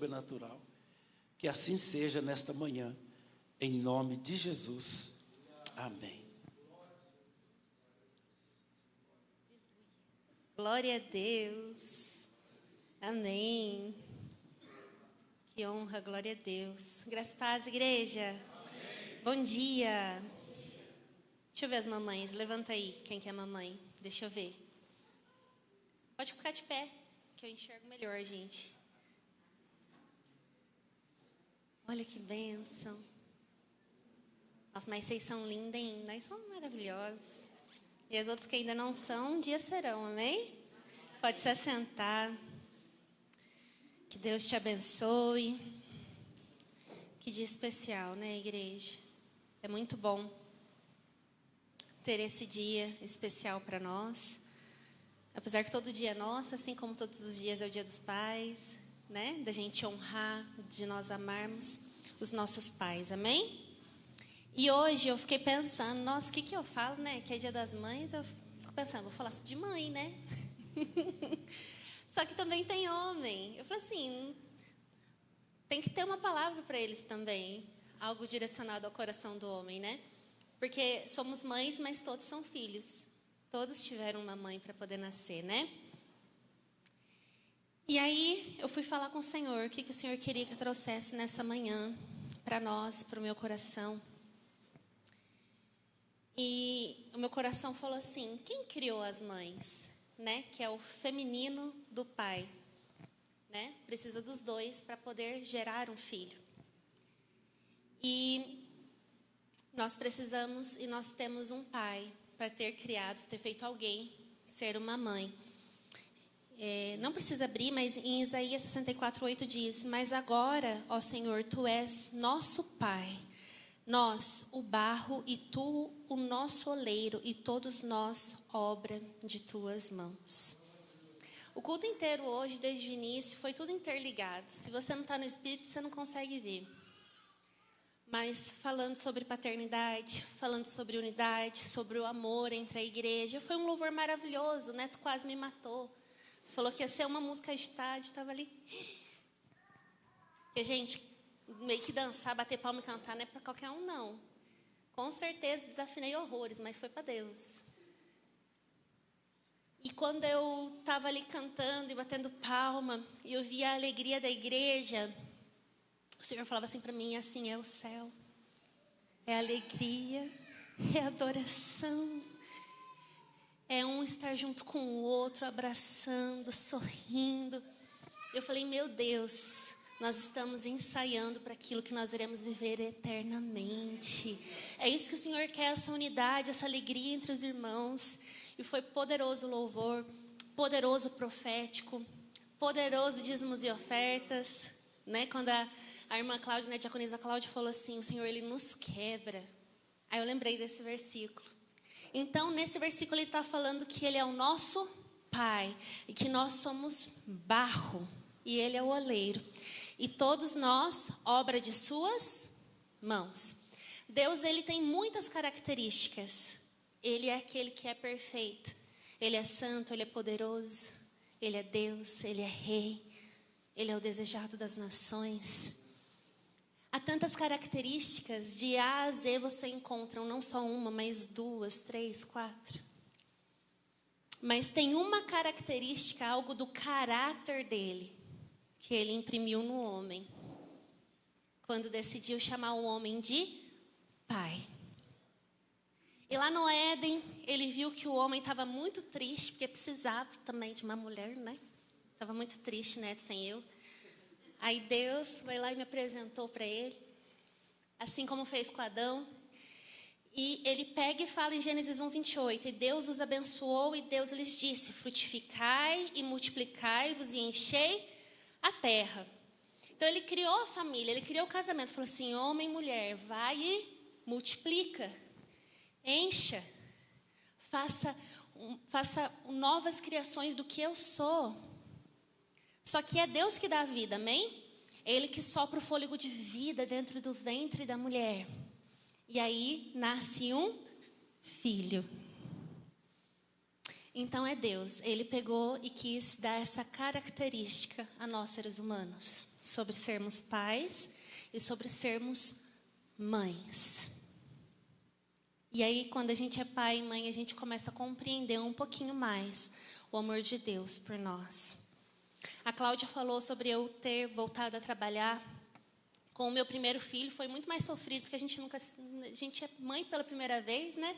sobrenatural. Que assim seja nesta manhã, em nome de Jesus. Amém. Glória a Deus. Amém. Que honra, glória a Deus. Graça e paz, igreja. Amém. Bom dia. Deixa eu ver as mamães. Levanta aí, quem que é mamãe. Deixa eu ver. Pode ficar de pé, que eu enxergo melhor, gente. Olha que bênção. Nossa, mas vocês são lindas, hein? Nós somos maravilhosos. E as outras que ainda não são, um dia serão, amém? Pode se assentar. Que Deus te abençoe. Que dia especial, né, igreja? É muito bom ter esse dia especial para nós. Apesar que todo dia é nosso, assim como todos os dias é o dia dos pais, né? Da gente honrar, de nós amarmos os nossos pais, amém? E hoje eu fiquei pensando, nossa, o que eu falo, né? Que é dia das mães, eu fico pensando, vou falar de mãe, né? Só que também tem homem. Eu falei assim, tem que ter uma palavra para eles também, algo direcionado ao coração do homem, né? Porque somos mães, mas todos são filhos. Todos tiveram uma mãe para poder nascer, né? E aí eu fui falar com o Senhor, o que o Senhor queria que eu trouxesse nessa manhã para nós, para o meu coração. E o meu coração falou assim, quem criou as mães? Né? Que é o feminino do pai. Né? Precisa dos dois para poder gerar um filho. E nós precisamos e nós temos um pai para ter criado, ter feito alguém ser uma mãe. Não precisa abrir, mas em Isaías 64:8 diz, mas agora, ó Senhor, Tu és nosso Pai, nós o barro e Tu o nosso oleiro e todos nós obra de Tuas mãos. O culto inteiro hoje, desde o início, foi tudo interligado. Se você não está no Espírito, você não consegue ver. Mas falando sobre paternidade, falando sobre unidade, sobre o amor entre a igreja. Foi um louvor maravilhoso, o Neto quase me matou. Falou que ia ser uma música agitada, estava ali. Que a gente meio que dançar, bater palma e cantar não é para qualquer um, não. Com certeza desafinei horrores, mas foi para Deus. E quando eu estava ali cantando e batendo palma, e eu via a alegria da igreja, o Senhor falava assim para mim, assim é o céu, é alegria, é adoração, é um estar junto com o outro, abraçando, sorrindo. Eu falei, meu Deus, nós estamos ensaiando para aquilo que nós iremos viver eternamente. É isso que o Senhor quer, essa unidade, essa alegria entre os irmãos. E foi poderoso o louvor, poderoso o profético, poderoso dízimos e ofertas, né? Quando a irmã Cláudia, né, a diaconisa Cláudia falou assim, o Senhor, Ele nos quebra. Aí eu lembrei desse versículo. Então, nesse versículo, Ele está falando que Ele é o nosso Pai, e que nós somos barro, e Ele é o oleiro. E todos nós, obra de Suas mãos. Deus, Ele tem muitas características. Ele é aquele que é perfeito. Ele é santo, Ele é poderoso. Ele é Deus, Ele é Rei. Ele é o desejado das nações. Há tantas características, de A a Z você encontra não só uma, mas 2, 3, 4. Mas tem uma característica, algo do caráter dele, que ele imprimiu no homem. Quando decidiu chamar o homem de pai. E lá no Éden, ele viu que o homem estava muito triste, porque precisava também de uma mulher, né? Estava muito triste, né, sem eu. Aí Deus foi lá e me apresentou para ele, assim como fez com Adão. E ele pega e fala em Gênesis 1:28, e Deus os abençoou e Deus lhes disse, frutificai e multiplicai-vos e enchei a terra. Então ele criou a família, ele criou o casamento, falou assim, homem e mulher, vai e multiplica. Encha, faça novas criações do que eu sou. Só que é Deus que dá a vida, amém? É Ele que sopra o fôlego de vida dentro do ventre da mulher. E aí nasce um filho. Então é Deus, Ele pegou e quis dar essa característica a nós seres humanos. sobre sermos pais e sobre sermos mães. E aí, quando a gente é pai e mãe, a gente começa a compreender um pouquinho mais o amor de Deus por nós. A Cláudia falou sobre eu ter voltado a trabalhar com o meu primeiro filho. Foi muito mais sofrido, porque a gente é mãe pela primeira vez, né?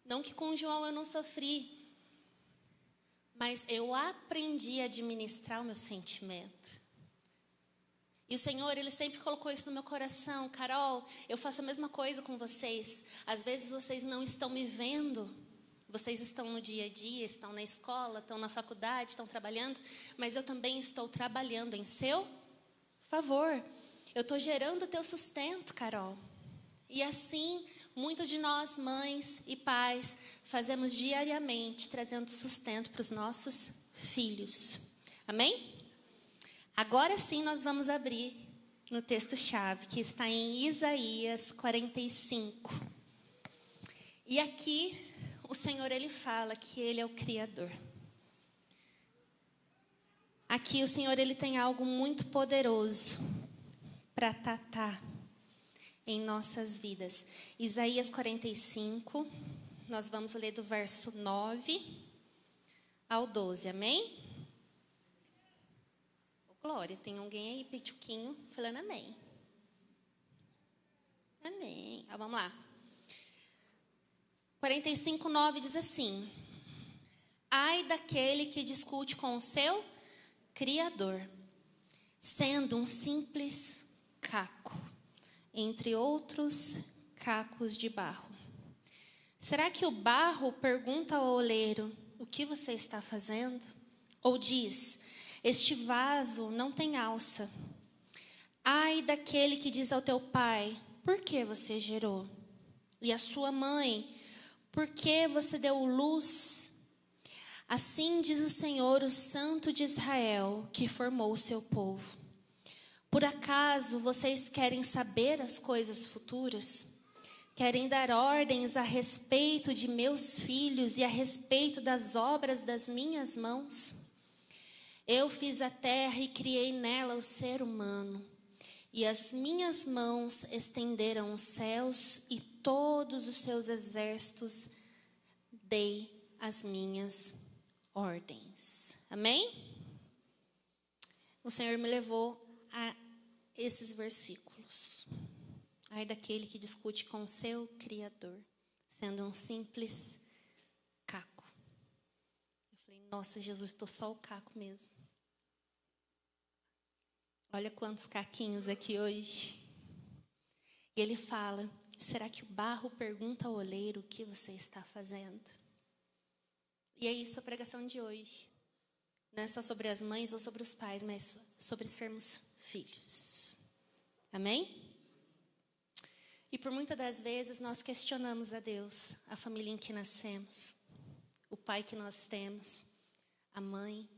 Não que com o João eu não sofri, mas eu aprendi a administrar o meu sentimento. E o Senhor, Ele sempre colocou isso no meu coração. Carol, eu faço a mesma coisa com vocês. Às vezes vocês não estão me vendo. Vocês estão no dia a dia, estão na escola, estão na faculdade, estão trabalhando. Mas eu também estou trabalhando em seu favor. Eu estou gerando o teu sustento, Carol. E assim, muito de nós, mães e pais, fazemos diariamente, trazendo sustento para os nossos filhos. Amém? Agora sim nós vamos abrir no texto-chave, que está em Isaías 45. E aqui o Senhor, Ele fala que Ele é o Criador. Aqui o Senhor, Ele tem algo muito poderoso para tratar em nossas vidas. Isaías 45, nós vamos ler do verso 9 ao 12, amém? Glória, tem alguém aí, pituquinho, falando amém. Amém. Vamos lá. 45, 9 diz assim: ai daquele que discute com o seu Criador, sendo um simples caco, entre outros cacos de barro. Será que o barro pergunta ao oleiro, o que você está fazendo? Ou diz, este vaso não tem alça. Ai daquele que diz ao teu pai, por que você gerou? E à sua mãe, por que você deu luz? Assim diz o Senhor, o Santo de Israel, que formou o seu povo. Por acaso vocês querem saber as coisas futuras? Querem dar ordens a respeito de meus filhos e a respeito das obras das minhas mãos? Eu fiz a terra e criei nela o ser humano, e as minhas mãos estenderam os céus e todos os seus exércitos dei as minhas ordens. Amém? O Senhor me levou a esses versículos. Ai daquele que discute com o seu Criador, sendo um simples caco. Eu falei, nossa, Jesus, estou só o caco mesmo. Olha quantos caquinhos aqui hoje. E ele fala, será que o barro pergunta ao oleiro o que você está fazendo? E é isso a pregação de hoje. Não é só sobre as mães ou sobre os pais, mas sobre sermos filhos. Amém? E por muitas das vezes nós questionamos a Deus, a família em que nascemos, o pai que nós temos, a mãe,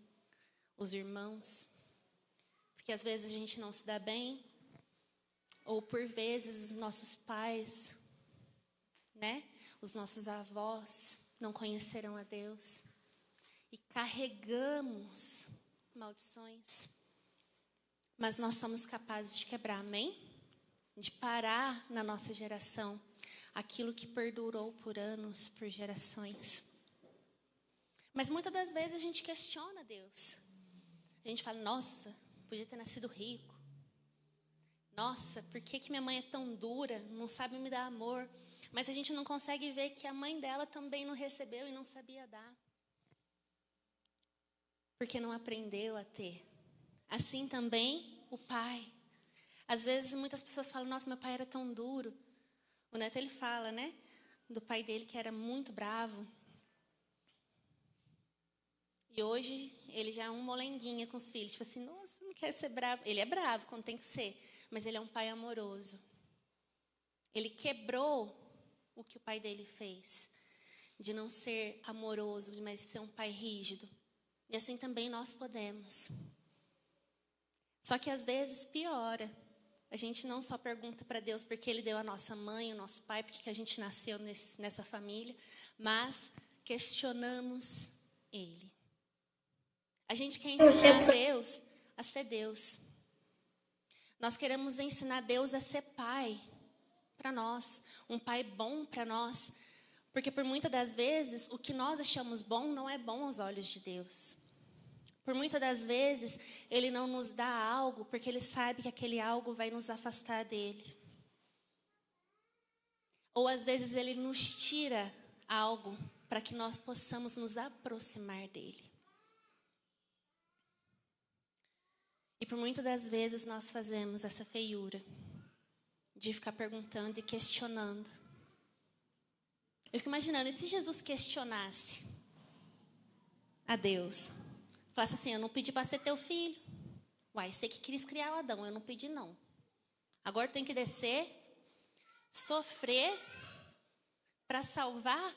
os irmãos. Porque às vezes a gente não se dá bem, ou por vezes os nossos pais, né? Os nossos avós não conheceram a Deus. E carregamos maldições. Mas nós somos capazes de quebrar, amém? De parar na nossa geração aquilo que perdurou por anos, por gerações. Mas muitas das vezes a gente questiona Deus. A gente fala, nossa, podia ter nascido rico. Nossa, por que minha mãe é tão dura? Não sabe me dar amor. Mas a gente não consegue ver que a mãe dela também não recebeu e não sabia dar. Porque não aprendeu a ter. Assim também o pai. Às vezes muitas pessoas falam, nossa, meu pai era tão duro. O Neto, ele fala, né? Do pai dele que era muito bravo. E hoje ele já é um molenguinha com os filhos. Tipo assim, nossa, não quer ser bravo. Ele é bravo quando tem que ser. Mas ele é um pai amoroso. Ele quebrou o que o pai dele fez. De não ser amoroso, mas ser um pai rígido. E assim também nós podemos. Só que às vezes piora. A gente não só pergunta para Deus porque Ele deu a nossa mãe, o nosso pai, porque a gente nasceu nessa família. Mas questionamos Ele. A gente quer ensinar Deus a ser Deus. Nós queremos ensinar Deus a ser pai para nós, um pai bom para nós, porque por muitas das vezes o que nós achamos bom não é bom aos olhos de Deus. Por muitas das vezes Ele não nos dá algo porque Ele sabe que aquele algo vai nos afastar dele. Ou às vezes Ele nos tira algo para que nós possamos nos aproximar dele. E por muitas das vezes nós fazemos essa feiura de ficar perguntando e questionando. Eu fico imaginando, e se Jesus questionasse a Deus? Falasse assim, eu não pedi para ser teu filho. Uai, você que quis criar o Adão, eu não pedi não. Agora tem que descer, sofrer para salvar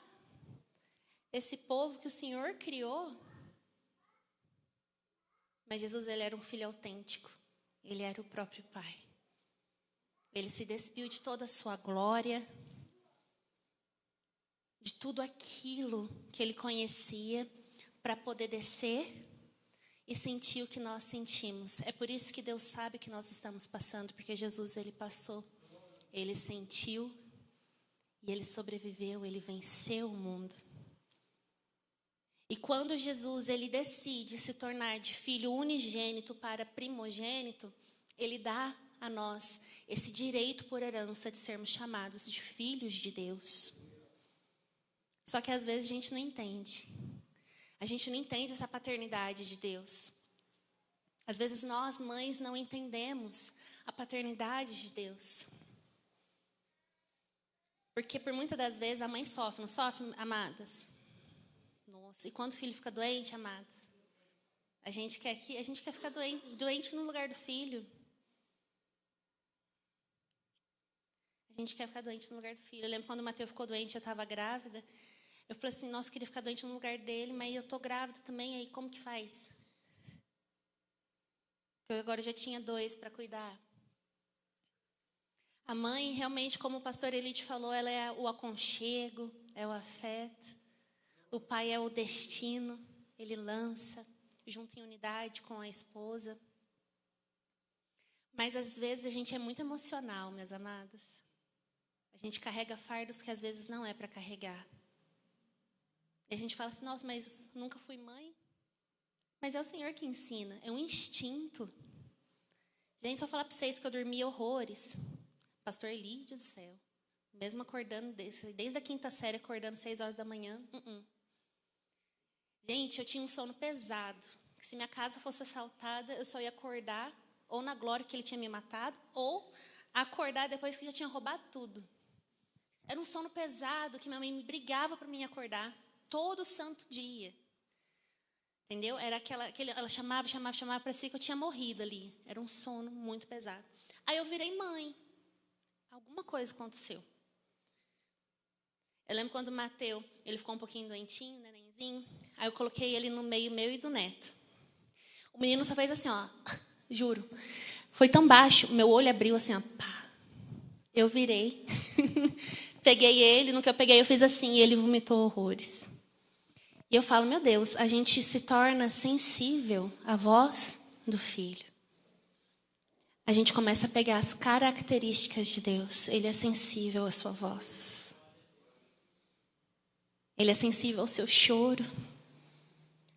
esse povo que o Senhor criou. Mas Jesus, ele era um filho autêntico. Ele era o próprio Pai. Ele se despiu de toda a sua glória, de tudo aquilo que ele conhecia, para poder descer e sentir o que nós sentimos. É por isso que Deus sabe o que nós estamos passando, porque Jesus, ele passou, ele sentiu e ele sobreviveu, ele venceu o mundo. E quando Jesus, ele decide se tornar de filho unigênito para primogênito, ele dá a nós esse direito por herança de sermos chamados de filhos de Deus. Só que às vezes a gente não entende. A gente não entende essa paternidade de Deus. Às vezes nós, mães, não entendemos a paternidade de Deus. Porque por muitas das vezes a mãe sofre, não sofre, amadas? Nossa, e quando o filho fica doente, amados? A gente quer ficar doente no lugar do filho. A gente quer ficar doente no lugar do filho. Eu lembro quando o Mateus ficou doente, eu estava grávida. Eu falei assim, nossa, eu queria ficar doente no lugar dele, mas eu estou grávida também, aí como que faz? Eu agora já tinha 2 para cuidar. A mãe, realmente, como o pastor Elide falou, ela é o aconchego, é o afeto. O pai é o destino, ele lança junto em unidade com a esposa. Mas às vezes a gente é muito emocional, minhas amadas. A gente carrega fardos que às vezes não é para carregar. E a gente fala assim, nossa, mas nunca fui mãe. Mas é o Senhor que ensina, é um instinto. Gente, só falar para vocês que eu dormi horrores. Pastor Elídio do céu. Mesmo acordando, desde a 5ª série, acordando 6 horas da manhã. Gente, eu tinha um sono pesado. Se minha casa fosse assaltada, eu só ia acordar ou na glória que ele tinha me matado, ou acordar depois que já tinha roubado tudo. Era um sono pesado que minha mãe me brigava para mim acordar todo santo dia. Entendeu? Era ela chamava, parecia que eu tinha morrido ali. Era um sono muito pesado. Aí eu virei mãe. Alguma coisa aconteceu. Eu lembro quando o Mateus, ele ficou um pouquinho doentinho, nenenzinho. Aí eu coloquei ele no meio meu e do neto. O menino só fez assim, ó. Juro. Foi tão baixo, meu olho abriu assim, ó. Pá. Eu virei. Peguei ele, no que eu peguei eu fiz assim, e ele vomitou horrores. E eu falo, meu Deus, a gente se torna sensível à voz do filho. A gente começa a pegar as características de Deus. Ele é sensível à sua voz. Ele é sensível ao seu choro.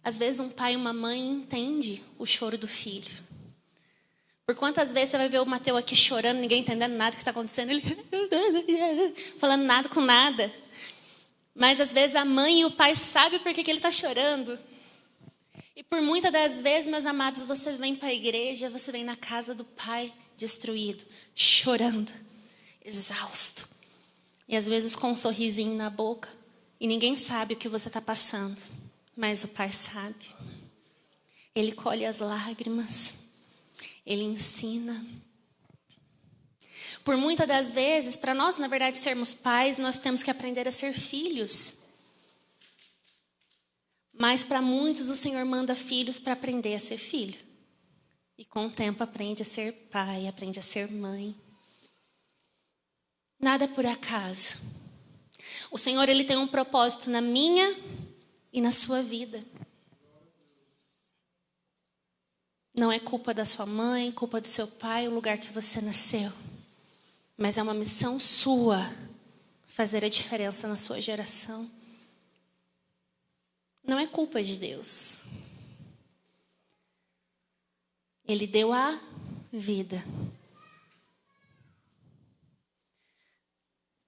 Às vezes um pai e uma mãe entende o choro do filho. Por quantas vezes você vai ver o Mateus aqui chorando, ninguém entendendo nada que está acontecendo, ele falando nada com nada. Mas às vezes a mãe e o pai sabem por que ele está chorando. E por muitas das vezes, meus amados, você vem para a igreja, você vem na casa do pai destruído, chorando, exausto. E às vezes com um sorrisinho na boca. E ninguém sabe o que você está passando. Mas o pai sabe. Ele colhe as lágrimas. Ele ensina. Por muitas das vezes, para nós, na verdade, sermos pais, nós temos que aprender a ser filhos. Mas para muitos, o Senhor manda filhos para aprender a ser filho. E com o tempo aprende a ser pai, aprende a ser mãe. Nada é por acaso. O Senhor, ele tem um propósito na minha e na sua vida. Não é culpa da sua mãe, culpa do seu pai, o lugar que você nasceu. Mas é uma missão sua fazer a diferença na sua geração. Não é culpa de Deus. Ele deu a vida.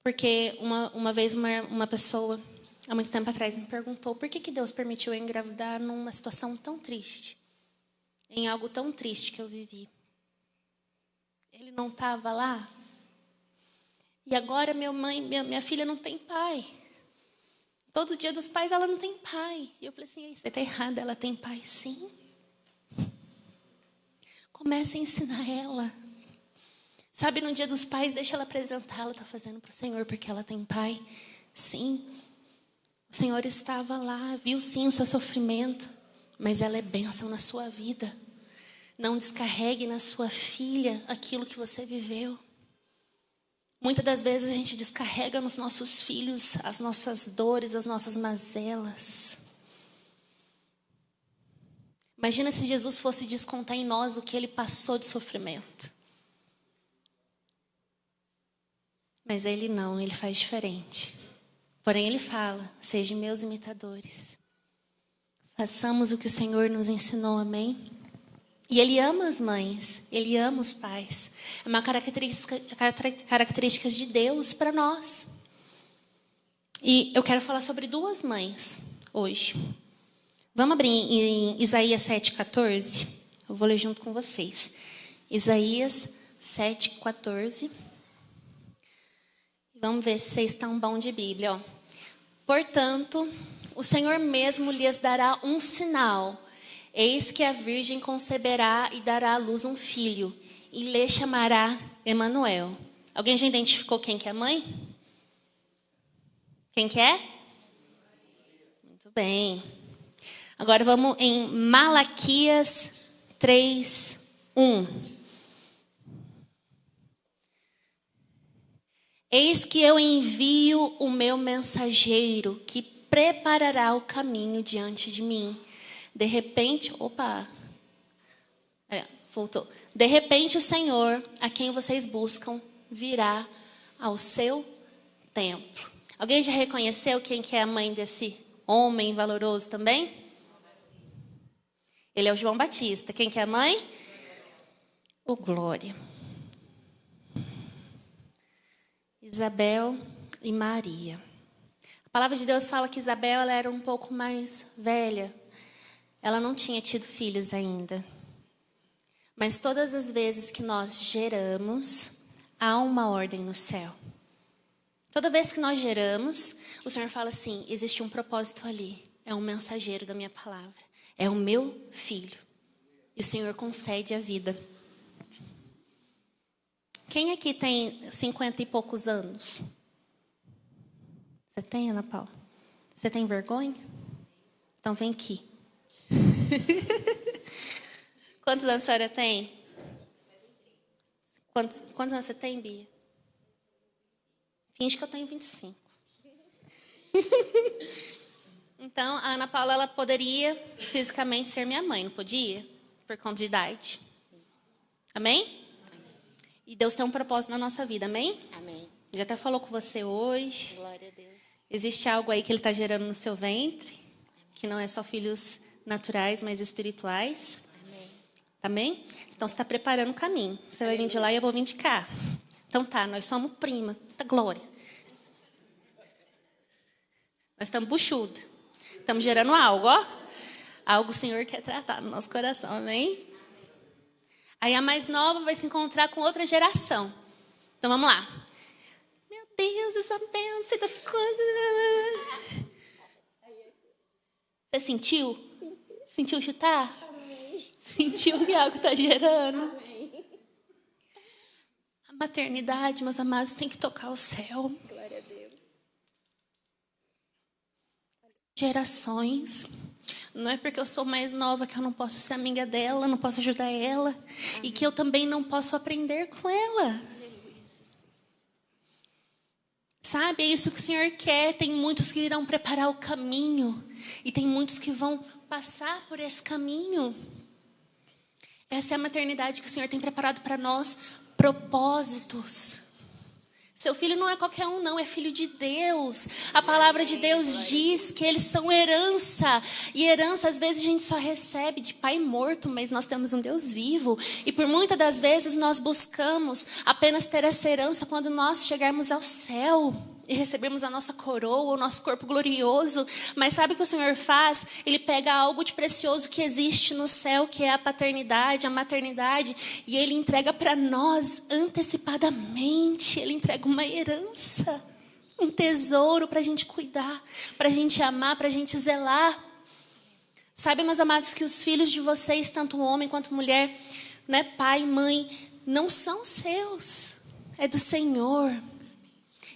Porque uma vez uma pessoa, há muito tempo atrás, me perguntou por que Deus permitiu eu engravidar numa situação tão triste. Em algo tão triste que eu vivi. Ele não estava lá. E agora minha filha não tem pai. Todo dia dos pais ela não tem pai. E eu falei assim, você está errada, ela tem pai sim. Comece a ensinar ela. Sabe, no dia dos pais, deixa ela apresentar, ela está fazendo para o Senhor porque ela tem pai. Sim, o Senhor estava lá, viu sim o seu sofrimento, mas ela é bênção na sua vida. Não descarregue na sua filha aquilo que você viveu. Muitas das vezes a gente descarrega nos nossos filhos as nossas dores, as nossas mazelas. Imagina se Jesus fosse descontar em nós o que ele passou de sofrimento. Mas ele não, ele faz diferente. Porém, ele fala, sejam meus imitadores. Façamos o que o Senhor nos ensinou, amém? E ele ama as mães, ele ama os pais. É uma característica de Deus para nós. E eu quero falar sobre duas mães hoje. Vamos abrir em Isaías 7,14. Eu vou ler junto com vocês. Isaías 7,14. Vamos ver se vocês estão bom de Bíblia. Ó. Portanto, o Senhor mesmo lhes dará um sinal. Eis que a virgem conceberá e dará à luz um filho, e lhe chamará Emanuel. Alguém já identificou quem que é a mãe? Quem que é? Muito bem. Agora vamos em Malaquias 3:1. Eis que eu envio o meu mensageiro, que preparará o caminho diante de mim. De repente, voltou. De repente o Senhor, a quem vocês buscam, virá ao seu templo. Alguém já reconheceu quem que é a mãe desse homem valoroso também? Ele é o João Batista. Quem que é a mãe? O Glória. Isabel e Maria. A palavra de Deus fala que Isabel ela era um pouco mais velha. Ela não tinha tido filhos ainda. Mas todas as vezes que nós geramos, há uma ordem no céu. Toda vez que nós geramos, o Senhor fala assim, existe um propósito ali. É um mensageiro da minha palavra. É o meu filho. E o Senhor concede a vida. Quem aqui tem 50 e poucos anos? Você tem, Ana Paula? Você tem vergonha? Então vem aqui. Quantos anos a senhora tem? Quantos anos você tem, Bia? Finge que eu tenho 25. Então, a Ana Paula ela poderia fisicamente ser minha mãe, não podia? Por conta de idade. Amém? E Deus tem um propósito na nossa vida, amém? Amém. Ele até falou com você hoje. Glória a Deus. Existe algo aí que ele está gerando no seu ventre, que não é só filhos naturais, mas espirituais. Amém. Amém? Então, você está preparando o caminho. Você vai vir de lá e eu vou vir de cá. Então tá, nós somos prima. Tá, Glória. Nós estamos buchudas. Estamos gerando algo, ó. Algo o Senhor quer tratar no nosso coração, amém? Aí a mais nova vai se encontrar com outra geração. Então vamos lá. Meu Deus, Isabel, sei das coisas. Você sentiu? Sentiu chutar? Amém. Sentiu que algo está gerando? Amém. A maternidade, meus amados, tem que tocar o céu. Glória a Deus. Gerações. Não é porque eu sou mais nova que eu não posso ser amiga dela, não posso ajudar ela. Amém. E que eu também não posso aprender com ela. Sabe, é isso que o Senhor quer. Tem muitos que irão preparar o caminho. E tem muitos que vão passar por esse caminho. Essa é a maternidade que o Senhor tem preparado para nós, propósitos. Seu filho não é qualquer um, não, é filho de Deus. A palavra de Deus diz que eles são herança. E herança, às vezes, a gente só recebe de pai morto, mas nós temos um Deus vivo. E por muitas das vezes nós buscamos apenas ter essa herança quando nós chegarmos ao céu e recebermos a nossa coroa, o nosso corpo glorioso. Mas sabe o que o Senhor faz? Ele pega algo de precioso que existe no céu, que é a paternidade, a maternidade, e Ele entrega para nós antecipadamente. Ele entrega uma herança, um tesouro para a gente cuidar, para a gente amar, para a gente zelar. Sabe, meus amados, que os filhos de vocês, tanto homem quanto mulher, né, pai, mãe, não são seus, é do Senhor.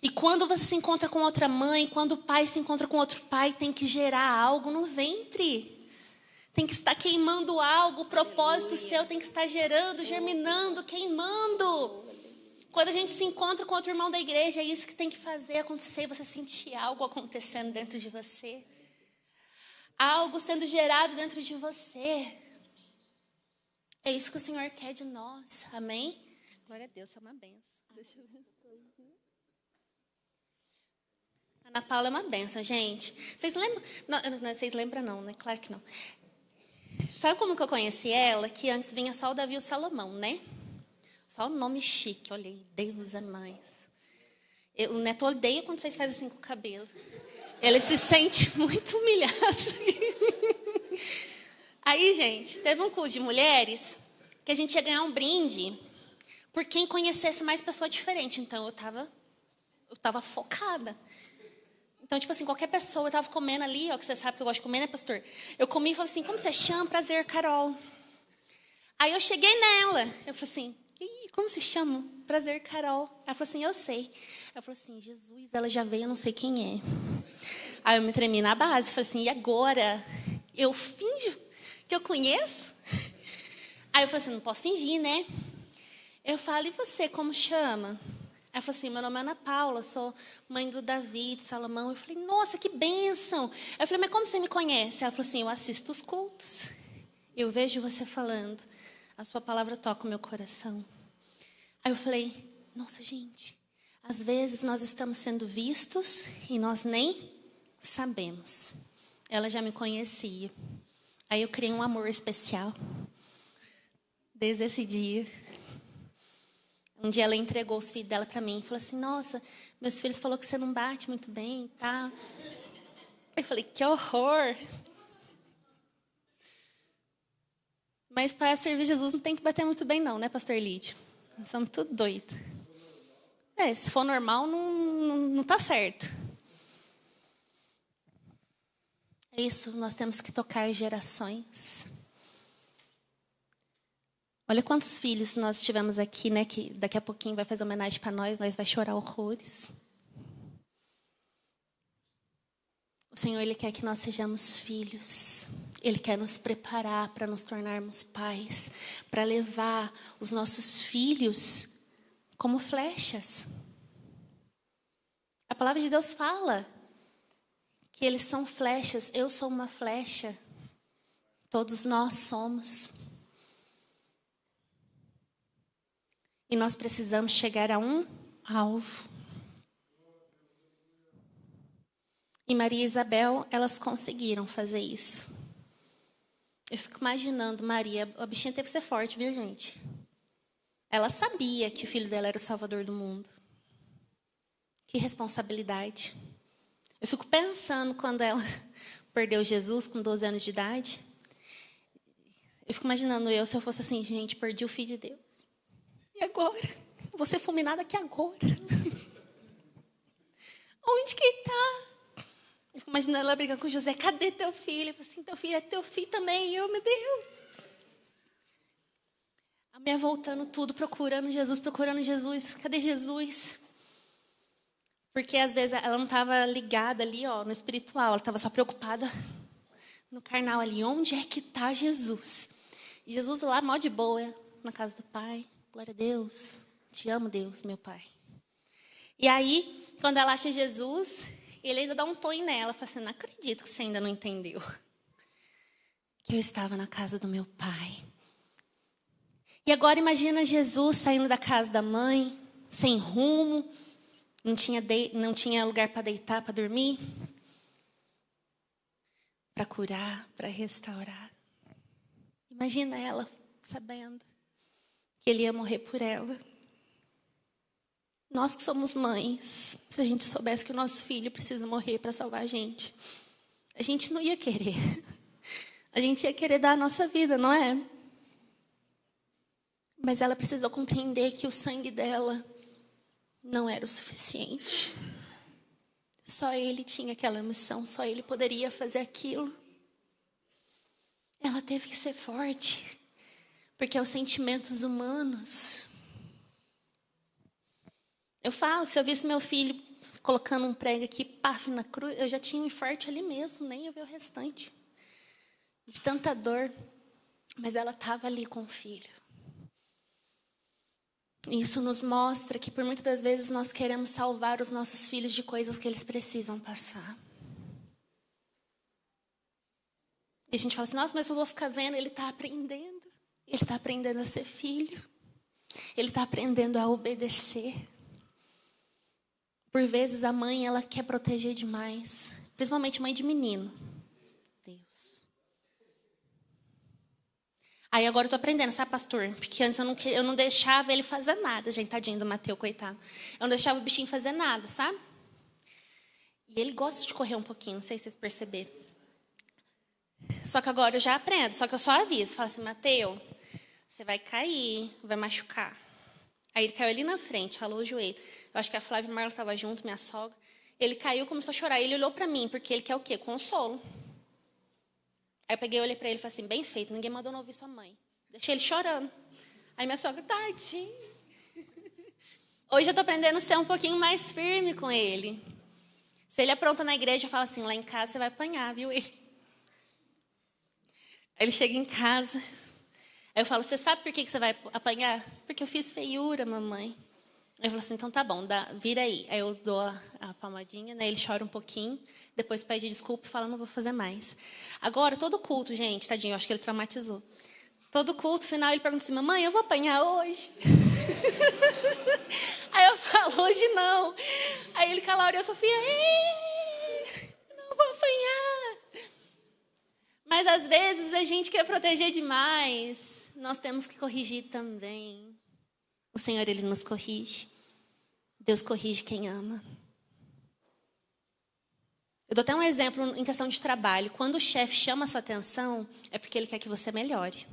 E quando você se encontra com outra mãe, quando o pai se encontra com outro pai, tem que gerar algo no ventre. Tem que estar queimando algo, o propósito seu tem que estar gerando, germinando, queimando. Quando a gente se encontra com outro irmão da igreja, é isso que tem que fazer acontecer, você sentir algo acontecendo dentro de você. Algo sendo gerado dentro de você. É isso que o Senhor quer de nós, amém? Glória a Deus, é uma benção. Deixa eu ver. Ana Paula é uma benção, gente. Vocês lembram? Não, vocês lembram não, né? Claro que não. Sabe como que eu conheci ela? Que antes vinha só o Davi e o Salomão, né? Só o nome chique. Olhei, Deus é mais. O Neto odeia quando vocês fazem assim com o cabelo. Ele se sente muito humilhado. Aí, gente, teve um culto de mulheres que a gente ia ganhar um brinde por quem conhecesse mais pessoa diferente. Então, eu tava focada. Então, tipo assim, qualquer pessoa, eu tava comendo ali, ó, que você sabe que eu gosto de comer, né, pastor? Eu comi e falei assim, como você chama? Prazer, Carol. Aí eu cheguei nela, eu falei assim, como se chama? Prazer, Carol. Ela falou assim, eu sei. Eu falei assim, Jesus, ela já veio, eu não sei quem é. Aí eu me tremi na base, falei assim, e agora? Eu finjo que eu conheço? Aí eu falei assim, não posso fingir, né? Eu falo, e você, como chama? Ela falou assim, meu nome é Ana Paula, sou mãe do Davi, de Salomão. Eu falei, nossa, que bênção. Eu falei, mas como você me conhece? Ela falou assim, eu assisto os cultos. Eu vejo você falando. A sua palavra toca o meu coração. Aí eu falei, nossa, gente, às vezes nós estamos sendo vistos e nós nem sabemos. Ela já me conhecia. Aí eu criei um amor especial. Desde esse dia. Um dia ela entregou os filhos dela para mim e falou assim, nossa, meus filhos falaram que você não bate muito bem e tal. Eu falei, que horror. Mas para servir Jesus não tem que bater muito bem não, né, pastor Lídio? Nós somos tudo doidos. Se for normal, não tá certo. É isso, nós temos que tocar gerações. Olha quantos filhos nós tivemos aqui, né? Que daqui a pouquinho vai fazer homenagem para nós vai chorar horrores. O Senhor, Ele quer que nós sejamos filhos. Ele quer nos preparar para nos tornarmos pais, para levar os nossos filhos como flechas. A palavra de Deus fala que eles são flechas. Eu sou uma flecha. Todos nós somos. E nós precisamos chegar a um alvo. E Maria e Isabel, elas conseguiram fazer isso. Eu fico imaginando Maria, a bichinha teve que ser forte, viu, gente? Ela sabia que o filho dela era o salvador do mundo. Que responsabilidade. Eu fico pensando quando ela perdeu Jesus com 12 anos de idade. Eu fico imaginando se eu fosse assim, gente, perdi o filho de Deus. E agora? Vou ser fulminada aqui agora. Onde que ele está? Eu fico imaginando ela brigando com José. Cadê teu filho? Eu falo assim, teu filho é teu filho também. Eu, meu Deus. A minha voltando tudo, procurando Jesus. Cadê Jesus? Porque às vezes ela não estava ligada ali, no espiritual. Ela estava só preocupada no carnal ali. Onde é que está Jesus? E Jesus lá, mó de boa, na casa do Pai. Glória a Deus. Te amo, Deus, meu Pai. E aí, quando ela acha Jesus, ele ainda dá um tom nela. Fala assim, não acredito que você ainda não entendeu. Que eu estava na casa do meu Pai. E agora imagina Jesus saindo da casa da mãe, sem rumo, não tinha lugar para deitar, para dormir, para curar, para restaurar. Imagina ela sabendo que ele ia morrer por ela. Nós que somos mães, se a gente soubesse que o nosso filho precisa morrer para salvar a gente não ia querer. A gente ia querer dar a nossa vida, não é? Mas ela precisou compreender que o sangue dela não era o suficiente. Só ele tinha aquela missão, só ele poderia fazer aquilo. Ela teve que ser forte, porque os sentimentos humanos... Eu falo, se eu visse meu filho colocando um prego aqui, paf, na cruz, eu já tinha um infarto ali mesmo, nem ia ver o restante. De tanta dor. Mas ela estava ali com o filho. Isso nos mostra que por muitas das vezes nós queremos salvar os nossos filhos de coisas que eles precisam passar. E a gente fala assim, nossa, mas eu vou ficar vendo, ele está aprendendo. Ele está aprendendo a ser filho. Ele está aprendendo a obedecer. Por vezes a mãe, ela quer proteger demais. Principalmente mãe de menino. Deus. Aí agora eu tô aprendendo, sabe, pastor? Porque antes eu não deixava ele fazer nada. Gente, tadinho do Mateus, coitado. Eu não deixava o bichinho fazer nada, sabe? E ele gosta de correr um pouquinho, não sei se vocês perceberam. Só que agora eu já aprendo. Só que eu só aviso. Falo assim, Mateus, você vai cair, vai machucar. Aí ele caiu ali na frente, ralou o joelho. Eu acho que a Flávia e a Marla estavam junto, minha sogra. Ele caiu, começou a chorar. Ele olhou para mim, porque ele quer o quê? Consolo. Aí eu peguei, olhei para ele e falei assim, bem feito, ninguém mandou não ouvir sua mãe. Deixei ele chorando. Aí minha sogra, tadinho. Hoje eu estou aprendendo a ser um pouquinho mais firme com ele. Se ele apronta na igreja, eu falo assim, lá em casa você vai apanhar, viu? Aí ele chega em casa. Aí eu falo, você sabe por que você vai apanhar? Porque eu fiz feiura, mamãe. Aí eu falo assim, então tá bom, vira aí. Aí eu dou a palmadinha, né? Ele chora um pouquinho, depois pede desculpa e fala, não vou fazer mais. Agora, todo culto, gente, tadinho, eu acho que ele traumatizou. Todo culto, final, ele pergunta assim, mamãe, eu vou apanhar hoje? Aí eu falo, hoje não. Aí ele cala a hora e a Sofia, não vou apanhar. Mas às vezes a gente quer proteger demais. Nós temos que corrigir também. O Senhor, Ele nos corrige. Deus corrige quem ama. Eu dou até um exemplo em questão de trabalho. Quando o chefe chama a sua atenção, é porque ele quer que você melhore.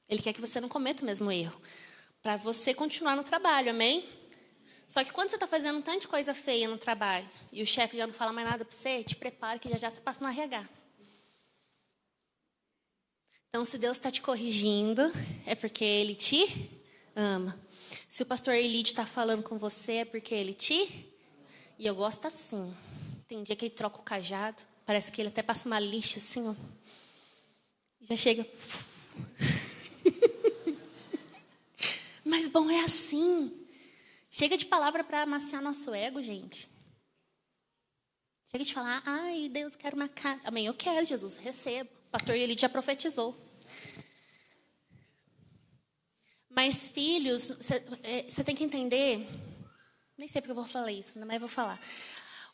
Ele quer que você não cometa o mesmo erro. Para você continuar no trabalho, amém? Só que quando você está fazendo um tanto de coisa feia no trabalho, e o chefe já não fala mais nada para você, te prepara que já você passa no RH. Então, se Deus está te corrigindo, é porque Ele te ama. Se o pastor Elídio está falando com você, é porque ele te... E eu gosto assim. Tem dia que ele troca o cajado. Parece que ele até passa uma lixa assim, ó. Já chega... Mas, bom, é assim. Chega de palavra para amaciar nosso ego, gente. Chega de falar, ai, Deus, quero uma casa. Amém, eu quero, Jesus, recebo. O pastor Elídio já profetizou. Mas, filhos, você tem que entender... Nem sei porque eu vou falar isso, mas eu vou falar.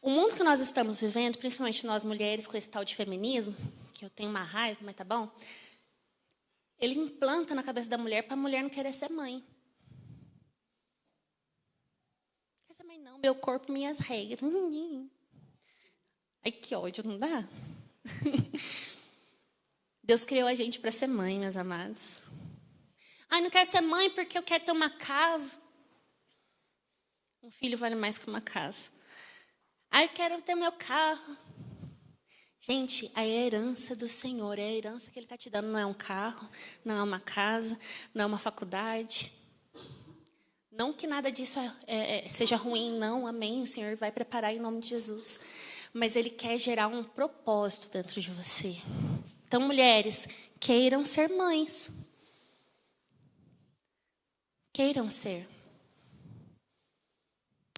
O mundo que nós estamos vivendo, principalmente nós mulheres com esse tal de feminismo, que eu tenho uma raiva, mas tá bom, ele implanta na cabeça da mulher para a mulher não querer ser mãe. Quer ser mãe não, meu corpo, minhas regras. Ai, que ódio, não dá? Deus criou a gente para ser mãe, meus amados. Ai, não quero ser mãe porque eu quero ter uma casa. Um filho vale mais que uma casa. Ai, eu quero ter meu carro. Gente, a herança do Senhor, é a herança que Ele está te dando. Não é um carro, não é uma casa, não é uma faculdade. Não que nada disso seja ruim, não. Amém, o Senhor vai preparar em nome de Jesus. Mas Ele quer gerar um propósito dentro de você. Então, mulheres, queiram ser mães. Queiram ser.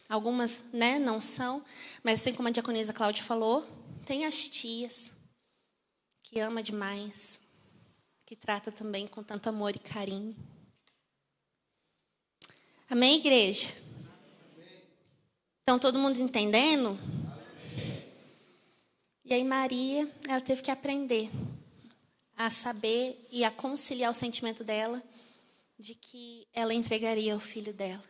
Algumas, né, não são, mas tem como a diaconisa Cláudia falou, tem as tias, que ama demais, que trata também com tanto amor e carinho. Amém, igreja? Então, todo mundo entendendo? E aí Maria, ela teve que aprender a saber e a conciliar o sentimento dela de que ela entregaria o filho dela.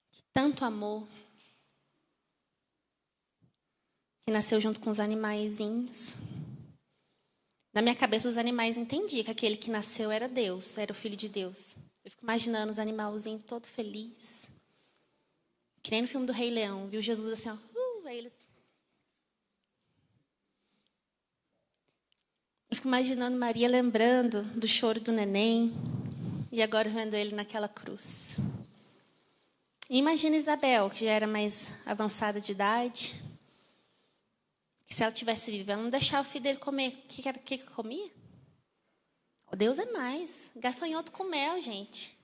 Que tanto amor, que nasceu junto com os animaizinhos. Na minha cabeça, os animais entendiam que aquele que nasceu era Deus, era o Filho de Deus. Eu fico imaginando os animalzinhos todos felizes. Que nem no filme do Rei Leão, viu Jesus assim, ó. Aí eles... Eu fico imaginando Maria lembrando do choro do neném e agora vendo ele naquela cruz. E imagina Isabel, que já era mais avançada de idade, que se ela tivesse viva, ela não deixava o filho dele comer. O que comia? O Deus é mais. Gafanhoto com mel, gente.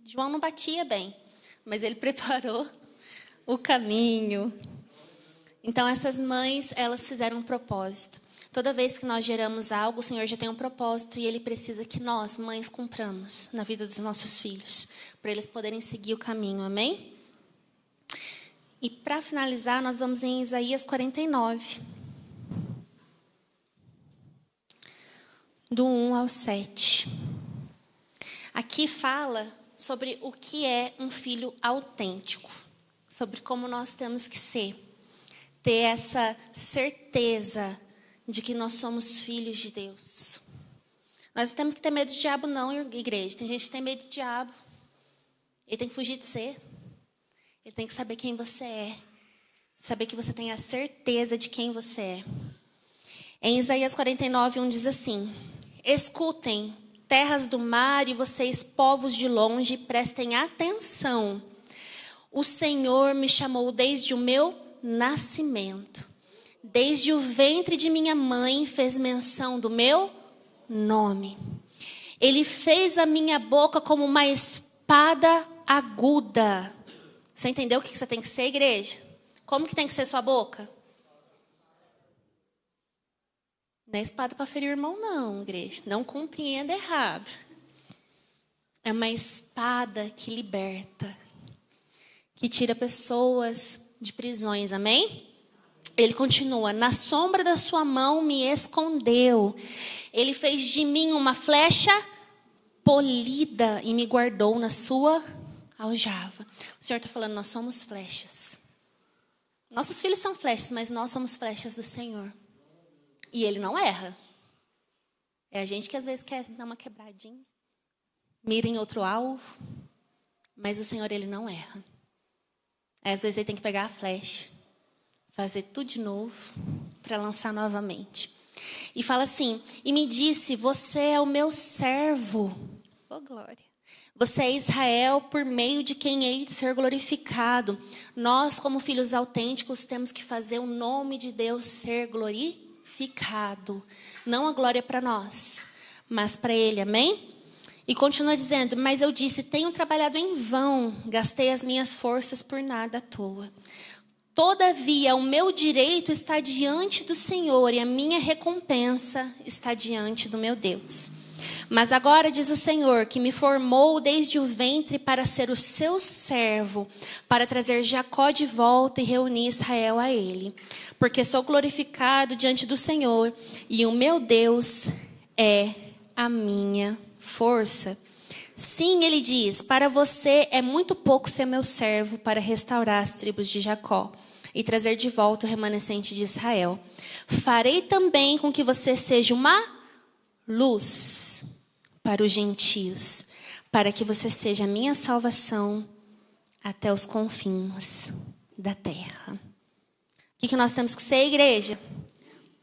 João não batia bem, mas ele preparou o caminho. Então, essas mães, elas fizeram um propósito. Toda vez que nós geramos algo, o Senhor já tem um propósito e Ele precisa que nós, mães, cumpramos na vida dos nossos filhos, para eles poderem seguir o caminho, amém? E para finalizar, nós vamos em Isaías 49, do 1 ao 7. Aqui fala sobre o que é um filho autêntico, sobre como nós temos que ser, ter essa certeza de que nós somos filhos de Deus. Nós não temos que ter medo do diabo, não, igreja. Tem gente que tem medo do diabo. Ele tem que fugir de ser. Ele tem que saber quem você é. Saber que você tem a certeza de quem você é. Em Isaías 49, 1 diz assim: escutem, terras do mar e vocês, povos de longe, prestem atenção. O Senhor me chamou desde o meu nascimento. Desde o ventre de minha mãe fez menção do meu nome. Ele fez a minha boca como uma espada aguda. Você entendeu o que você tem que ser, igreja? Como que tem que ser sua boca? Não é espada para ferir o irmão, não, igreja. Não compreenda errado. É uma espada que liberta, que tira pessoas de prisões, amém? Ele continua: na sombra da sua mão me escondeu. Ele fez de mim uma flecha polida e me guardou na sua aljava. O Senhor está falando, nós somos flechas. Nossos filhos são flechas, mas nós somos flechas do Senhor. E Ele não erra. É a gente que às vezes quer dar uma quebradinha, mira em outro alvo, mas o Senhor, Ele não erra. Às vezes Ele tem que pegar a flecha, fazer tudo de novo, para lançar novamente. E fala assim: e me disse, você é o meu servo. Oh, glória. Você é Israel, por meio de quem hei de ser glorificado. Nós, como filhos autênticos, temos que fazer o nome de Deus ser glorificado. Não a glória para nós, mas para Ele, amém? E continua dizendo: mas eu disse, tenho trabalhado em vão, gastei as minhas forças por nada à toa. Todavia, o meu direito está diante do Senhor e a minha recompensa está diante do meu Deus. Mas agora diz o Senhor, que me formou desde o ventre para ser o seu servo, para trazer Jacó de volta e reunir Israel a ele. Porque sou glorificado diante do Senhor e o meu Deus é a minha força. Sim, ele diz, para você é muito pouco ser meu servo para restaurar as tribos de Jacó e trazer de volta o remanescente de Israel. Farei também com que você seja uma luz para os gentios, para que você seja a minha salvação até os confins da terra. O que nós temos que ser, igreja?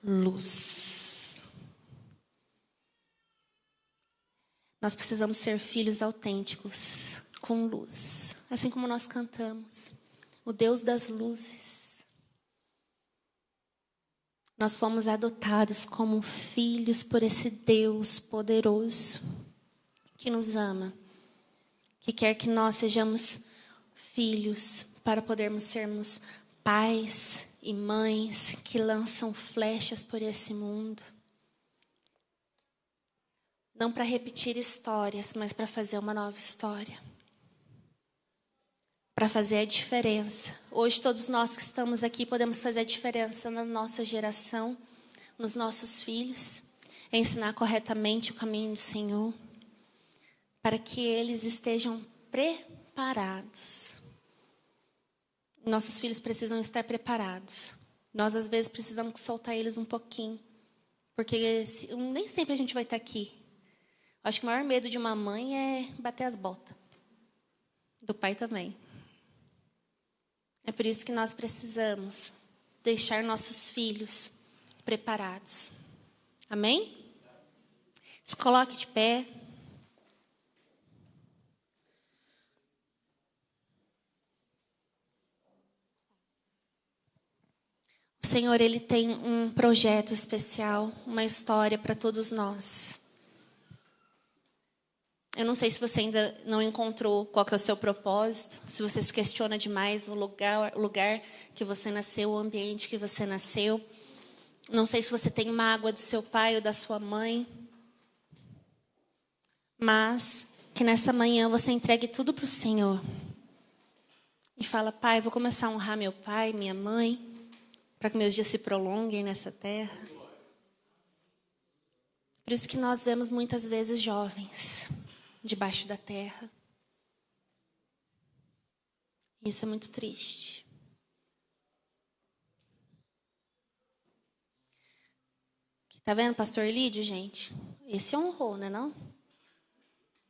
Luz. Nós precisamos ser filhos autênticos, com luz. Assim como nós cantamos, o Deus das luzes. Nós fomos adotados como filhos por esse Deus poderoso, que nos ama, que quer que nós sejamos filhos, para podermos sermos pais e mães que lançam flechas por esse mundo. Não para repetir histórias, mas para fazer uma nova história. Para fazer a diferença. Hoje todos nós que estamos aqui podemos fazer a diferença na nossa geração, nos nossos filhos, ensinar corretamente o caminho do Senhor, para que eles estejam preparados. Nossos filhos precisam estar preparados. Nós às vezes precisamos soltar eles um pouquinho, porque nem sempre a gente vai estar aqui. Acho que o maior medo de uma mãe é bater as botas. Do pai também. É por isso que nós precisamos deixar nossos filhos preparados. Amém? Se coloque de pé. O Senhor, Ele tem um projeto especial, uma história para todos nós. Eu não sei se você ainda não encontrou qual que é o seu propósito, se você se questiona demais o lugar que você nasceu, o ambiente que você nasceu. Não sei se você tem mágoa do seu pai ou da sua mãe. Mas que nessa manhã você entregue tudo para o Senhor. E fala, Pai, vou começar a honrar meu pai, minha mãe, para que meus dias se prolonguem nessa terra. Por isso que nós vemos muitas vezes jovens debaixo da terra. Isso é muito triste. Tá vendo, pastor Lídio, gente? Esse honrou, né, não?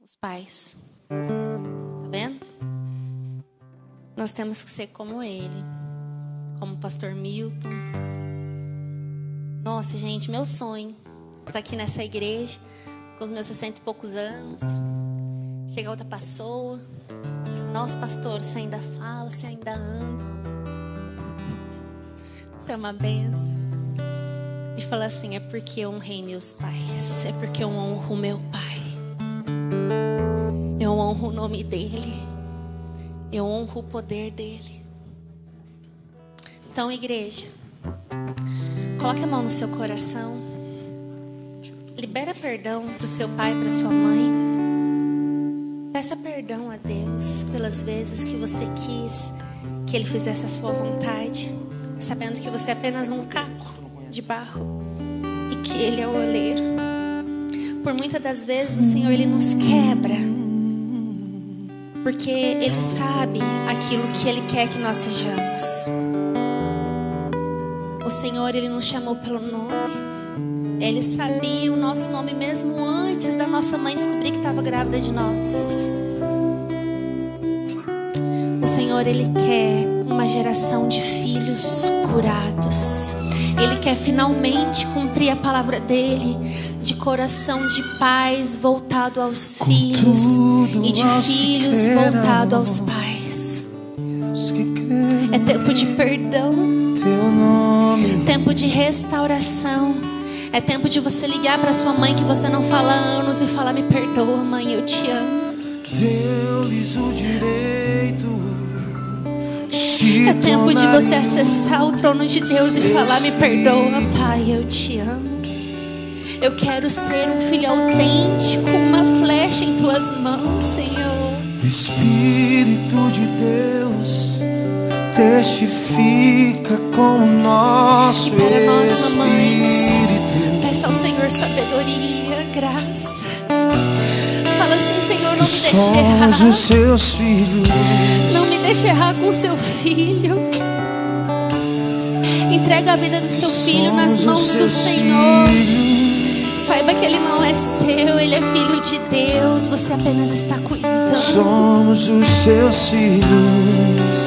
Os pais. Tá vendo? Nós temos que ser como ele. Como o pastor Milton. Nossa, gente, meu sonho tá aqui nessa igreja com os meus 60 e poucos anos. Chega outra pessoa. Nossa, pastor, você ainda fala, você ainda anda. Isso é uma benção. E fala assim, é porque eu honrei meus pais. É porque eu honro meu pai. Eu honro o nome dele. Eu honro o poder dele. Então, igreja, coloque a mão no seu coração. Libera perdão para o seu pai, para sua mãe. Peça perdão a Deus pelas vezes que você quis que Ele fizesse a sua vontade, sabendo que você é apenas um caco de barro e que Ele é o oleiro. Por muitas das vezes o Senhor, Ele nos quebra, porque Ele sabe aquilo que Ele quer que nós sejamos. O Senhor, Ele nos chamou pelo nome. Ele sabia o nosso nome mesmo antes da nossa mãe descobrir que estava grávida de nós. O Senhor, Ele quer uma geração de filhos curados. Ele quer finalmente cumprir a palavra dele, de coração de pais voltado aos filhos e de filhos voltado aos pais. É tempo de perdão, tempo de restauração. É tempo de você ligar para sua mãe que você não fala há anos e falar, me perdoa, mãe, eu te amo. Deu-lhes o direito. É tempo de você acessar o trono de Deus e falar, me perdoa, pai, eu te amo. Eu quero ser um filho autêntico, uma flecha em tuas mãos, Senhor. O Espírito de Deus testifica com o nosso espírito. Peça ao Senhor sabedoria, graça. Fala assim, Senhor, não me deixe errar. Somos os seus filhos. Não me deixe errar com o seu filho. Entrega a vida do seu filho nas mãos do Senhor. Saiba que ele não é seu, ele é filho de Deus. Você apenas está cuidando. Somos os seus filhos.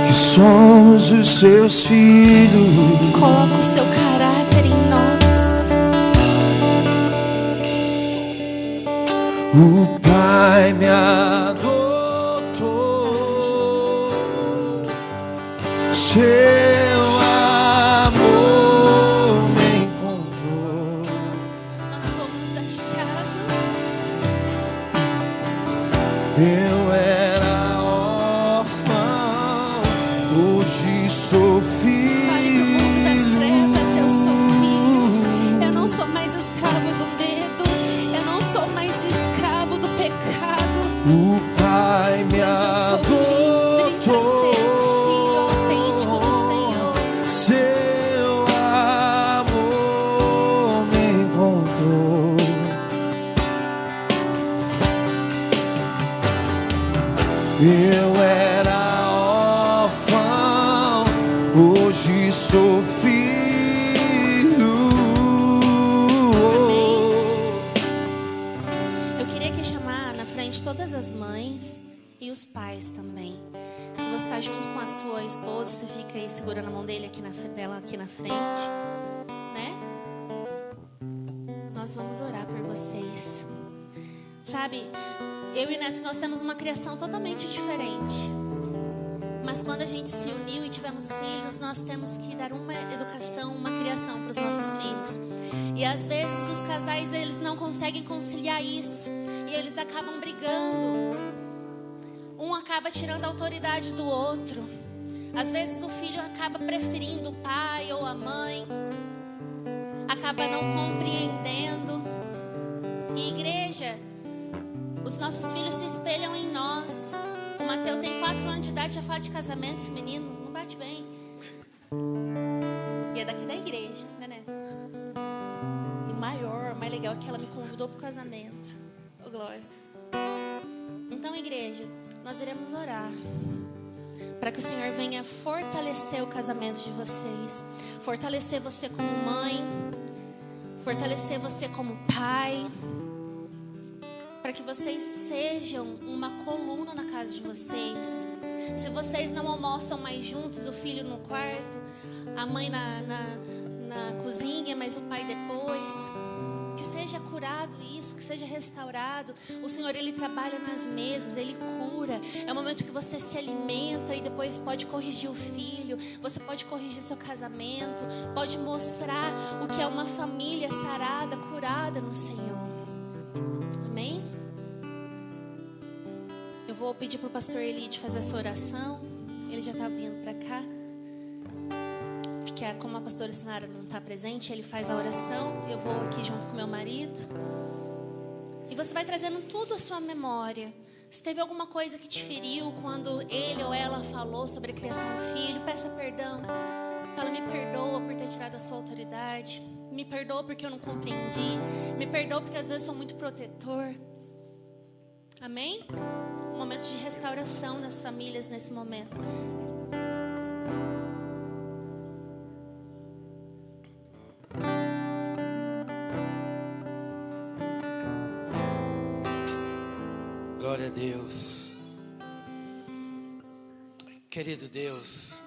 Que somos os seus filhos. Coloca o seu caráter em nós. O Pai me adotou. Seu amor me encontrou. Nós fomos achados. Eu era hoje sou filho. Fale pro mundo das trevas, eu sou filho. o Pai me Pois eu sou livre para adotou. ser um filho autêntico do Senhor. Seu amor me encontrou. Eu era órfão, hoje sou filho. Eu queria aqui chamar na frente todas as mães e os pais também. Se você está junto com a sua esposa, você fica aí segurando a mão dela aqui na frente, né? Nós vamos orar por vocês. Sabe, eu e o Neto, nós temos uma criação totalmente diferente. Mas quando a gente se uniu e tivemos filhos, nós temos que dar uma educação, uma criação para os nossos filhos. E às vezes os casais, eles não conseguem conciliar isso. E eles acabam brigando. Um acaba tirando a autoridade do outro. Às vezes o filho acaba preferindo o pai ou a mãe. Acaba não compreendendo. E igreja, os nossos filhos se espelham em nós. O Mateus tem 4 anos de idade, já fala de casamento. Esse menino não bate bem. E é daqui da igreja, né, Neto? E mais legal é que ela me convidou para o casamento. Ô, glória. Então, igreja, nós iremos orar para que o Senhor venha fortalecer o casamento de vocês. Fortalecer você como mãe. Fortalecer você como pai. Para que vocês sejam uma coluna na casa de vocês. Se vocês não almoçam mais juntos, o filho no quarto, a mãe na cozinha, mas o pai depois, que seja curado isso, que seja restaurado. O Senhor, Ele trabalha nas mesas, Ele cura. É o momento que você se alimenta e depois pode corrigir o filho. Você pode corrigir seu casamento, pode mostrar o que é uma família sarada, curada no Senhor. Amém? Eu vou pedir para o pastor Elide fazer essa oração. Ele já está vindo para cá. Porque como a pastora Sinara não está presente, ele faz a oração. Eu vou aqui junto com meu marido. E você vai trazendo tudo à sua memória. Se teve alguma coisa que te feriu quando ele ou ela falou sobre a criação do filho, peça perdão. Fala, me perdoa por ter tirado a sua autoridade. Me perdoa porque eu não compreendi. Me perdoa porque às vezes sou muito protetor. Amém? Um momento de restauração nas famílias nesse momento. Glória a Deus. Querido Deus,